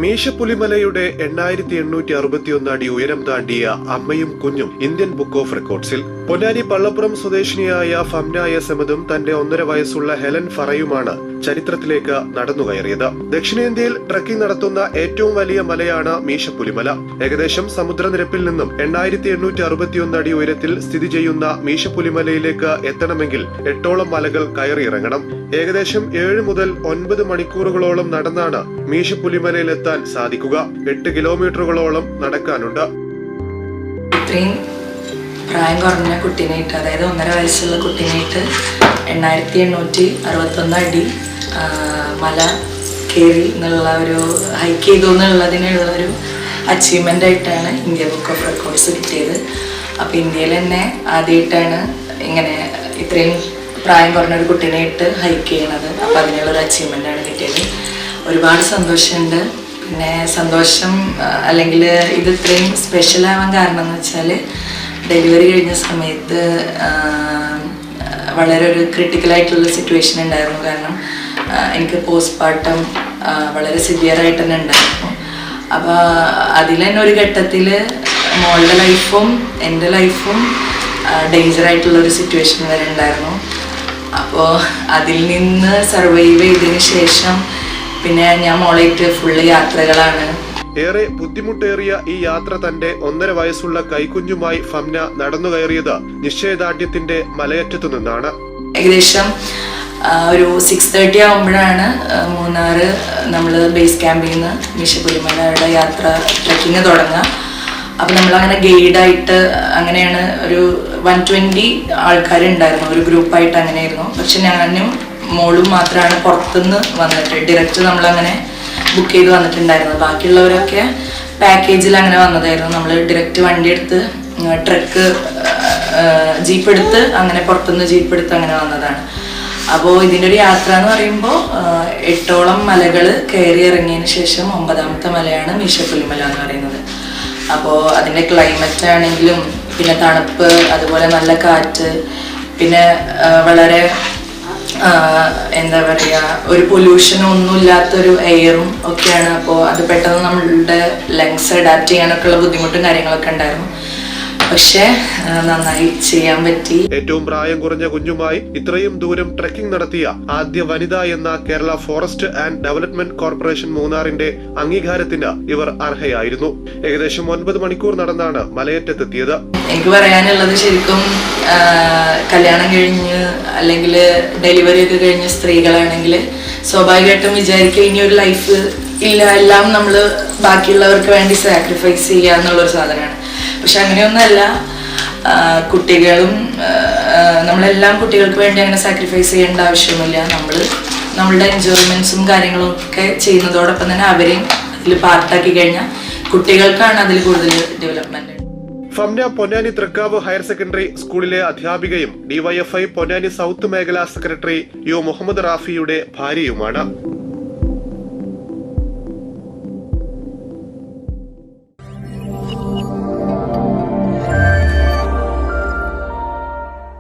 മീശപ്പുലിമലയുടെ 8861 അടി ഉയരം താണ്ടിയ അമ്മയും കുഞ്ഞും ഇന്ത്യൻ ബുക്ക് ഓഫ് റെക്കോർഡ്സിൽ. പൊന്നാനി പള്ളപ്പുറം സ്വദേശിനിയായ ഫംന എസമദും തന്റെ 1.5 വയസ്സുള്ള ഹെലൻ ഫറയുമാണ് ചരിത്രത്തിലേക്ക് നടന്നുകയറിയത്. ദക്ഷിണേന്ത്യയിൽ ട്രക്കിംഗ് നടത്തുന്ന ഏറ്റവും വലിയ മലയാണ് മീശപ്പുലിമല. ഏകദേശം സമുദ്രനിരപ്പിൽ നിന്നും 8861 അടി ഉയരത്തിൽ സ്ഥിതി ചെയ്യുന്ന മീശപ്പുലിമലയിലേക്ക് എത്തണമെങ്കിൽ 8ഓളം മലകൾ കയറിയിറങ്ങണം. ഏകദേശം 7 മുതൽ 9 മണിക്കൂറുകളോളം നടന്നാണ് മീശപ്പുലിമലയിൽ എത്താൻ സാധിക്കുക. 8 കിലോമീറ്ററുകളോളം നടക്കാനുണ്ട്. ഇത്രയും പ്രായം കുറഞ്ഞ കുട്ടീനായിട്ട്, അതായത് 1.5 വയസ്സുള്ള കുട്ടീനായിട്ട് 8861 അടി മല കയറി എന്നുള്ള ഒരു ഹൈക്ക് ചെയ്തു എന്നുള്ളതിനുള്ള ഒരു അച്ചീവ്മെൻ്റ് ആയിട്ടാണ് ഇന്ത്യ ബുക്ക് ഓഫ് റെക്കോർഡ്സ് കിട്ടിയത്. അപ്പോൾ ഇന്ത്യയിൽ തന്നെ ആദ്യമായിട്ടാണ് ഇങ്ങനെ ഇത്രയും പ്രായം കുറഞ്ഞൊരു കുട്ടീനായിട്ട് ഹൈക്ക് ചെയ്യണത്. അപ്പോൾ അതിനുള്ളൊരു അച്ചീവ്മെൻ്റാണ് കിട്ടിയത്. ഒരുപാട് സന്തോഷമുണ്ട്. പിന്നെ സന്തോഷം അല്ലെങ്കിൽ ഇത് ഇത്രയും സ്പെഷ്യലാവാൻ കാരണം എന്ന് വെച്ചാൽ ഡെലിവറി കഴിഞ്ഞ സമയത്ത് വളരെ ഒരു ക്രിട്ടിക്കലായിട്ടുള്ള സിറ്റുവേഷൻ ഉണ്ടായിരുന്നു. കാരണം എനിക്ക് പോസ്റ്റ്മോർട്ടം വളരെ സിവിയറായിട്ട് തന്നെ ഉണ്ടായിരുന്നു. അപ്പോൾ അതിൽ തന്നെ ഒരു ഘട്ടത്തിൽ മോളുടെ ലൈഫും എൻ്റെ ലൈഫും ഡേഞ്ചറായിട്ടുള്ളൊരു സിറ്റുവേഷൻ വരെ ഉണ്ടായിരുന്നു. അപ്പോൾ അതിൽ നിന്ന് സർവൈവ് ചെയ്തതിന് ശേഷം പിന്നെ ഞാൻ മോളായിട്ട് ഫുള്ള് യാത്രകളാണ്. ഏറെ ബുദ്ധിമുട്ടേറിയ ഈ യാത്ര തന്റെ 1.5 വയസ്സുള്ള കൈക്കുഞ്ഞുമായി ഫംന നടന്നു കയറിയത് നിശ്ചയദാർഢ്യത്തിന്റെ മലയറ്റത്തു നിന്നാണ്. ഏകദേശം ഒരു 6:30 ആകുമ്പോഴാണ് മൂന്നാറ് നമ്മൾ ബേസ് ക്യാമ്പിൽ നിന്ന് മീശപ്പുലിമലയുടെ യാത്ര ട്രക്കിങ് തുടങ്ങുക. അപ്പം നമ്മളങ്ങനെ ഗൈഡായിട്ട് അങ്ങനെയാണ് ഒരു 120 ആൾക്കാരുണ്ടായിരുന്നു, ഒരു ഗ്രൂപ്പായിട്ട് അങ്ങനെയായിരുന്നു. പക്ഷെ ഞാനും മോളും മാത്രമാണ് പുറത്തുനിന്ന് വന്നിട്ട് ഡയറക്റ്റ് നമ്മളങ്ങനെ ബുക്ക് ചെയ്ത് വന്നിട്ടുണ്ടായിരുന്നു. ബാക്കിയുള്ളവരൊക്കെ പാക്കേജിൽ അങ്ങനെ വന്നതായിരുന്നു. നമ്മൾ ഡയറക്റ്റ് വണ്ടി എടുത്ത് ട്രക്ക് ജീപ്പ് എടുത്ത് അങ്ങനെ പുറത്തുനിന്ന് ജീപ്പ് എടുത്ത് അങ്ങനെ വന്നതാണ്. അപ്പോൾ ഇതിൻ്റെ ഒരു യാത്ര എന്ന് പറയുമ്പോൾ 8ഓളം മലകൾ കയറി ഇറങ്ങിയതിന് ശേഷം 9ാമത്തെ മലയാണ് മീശപ്പുലിമല എന്ന് പറയുന്നത്. അപ്പോൾ അതിൻ്റെ ക്ലൈമറ്റ് ആണെങ്കിലും പിന്നെ തണുപ്പ്, അതുപോലെ നല്ല കാറ്റ്, പിന്നെ വളരെ എന്താ പറയുക, ഒരു പൊല്യൂഷനും ഒന്നുമില്ലാത്തൊരു എയറും ഒക്കെയാണ്. അപ്പോൾ അത് പെട്ടെന്ന് നമ്മളുടെ ലങ്സ് അഡാപ്റ്റ് ചെയ്യാനൊക്കെ ഉള്ള ബുദ്ധിമുട്ടും കാര്യങ്ങളൊക്കെ ഉണ്ടായിരുന്നു. പക്ഷേ നന്നായി ചെയ്യാൻ പറ്റി. ഏറ്റവും പ്രായം കുറഞ്ഞ കുഞ്ഞുമായി ഇത്രയും ദൂരം ട്രെക്കിംഗ് നടത്തിയ ആദ്യ വനിത എന്ന Kerala forest and development corporation മൂന്നാറിന്റെ അംഗീകാരത്തിന് ഇവർ അർഹയായിരുന്നു. ഏകദേശം 9 മണിക്കൂർ നടന്നാണ് മലയറ്റത്തെത്തിയത്. എനിക്ക് പറയാനുള്ളത്, ശരിക്കും കല്യാണം കഴിഞ്ഞ് അല്ലെങ്കിൽ ഡെലിവറി ഒക്കെ കഴിഞ്ഞ സ്ത്രീകളാണെങ്കിൽ സ്വാഭാവികമായിട്ടും വിചാരിക്കും ഇനി ഒരു ലൈഫ് ഇല്ല, എല്ലാം നമ്മൾ ബാക്കിയുള്ളവർക്ക് വേണ്ടി സാക്രിഫൈസ് ചെയ്യുക എന്നുള്ളൊരു സാധനമാണ്. പക്ഷെ അങ്ങനെയൊന്നുമല്ല. കുട്ടികളും നമ്മളെല്ലാം കുട്ടികൾക്ക് വേണ്ടി അങ്ങനെ സാക്രിഫൈസ് ചെയ്യേണ്ട ആവശ്യമൊന്നുമില്ല. നമ്മളുടെ എൻജോയ്മെന്റ്സും കാര്യങ്ങളും ഒക്കെ ചെയ്യുന്നതോടൊപ്പം തന്നെ അവരെയും അതിൽ പാർട്ടാക്കി കഴിഞ്ഞാൽ കുട്ടികൾക്കാണ് അതിൽ കൂടുതൽ development. Famna Ponnani Thrikkavu higher secondary സ്കൂളിലെ അധ്യാപികയും DYFI പൊന്നാനി സൗത്ത് മേഖലാ സെക്രട്ടറി യു മുഹമ്മദ് റാഫിയുടെ ഭാര്യയുമാണ്.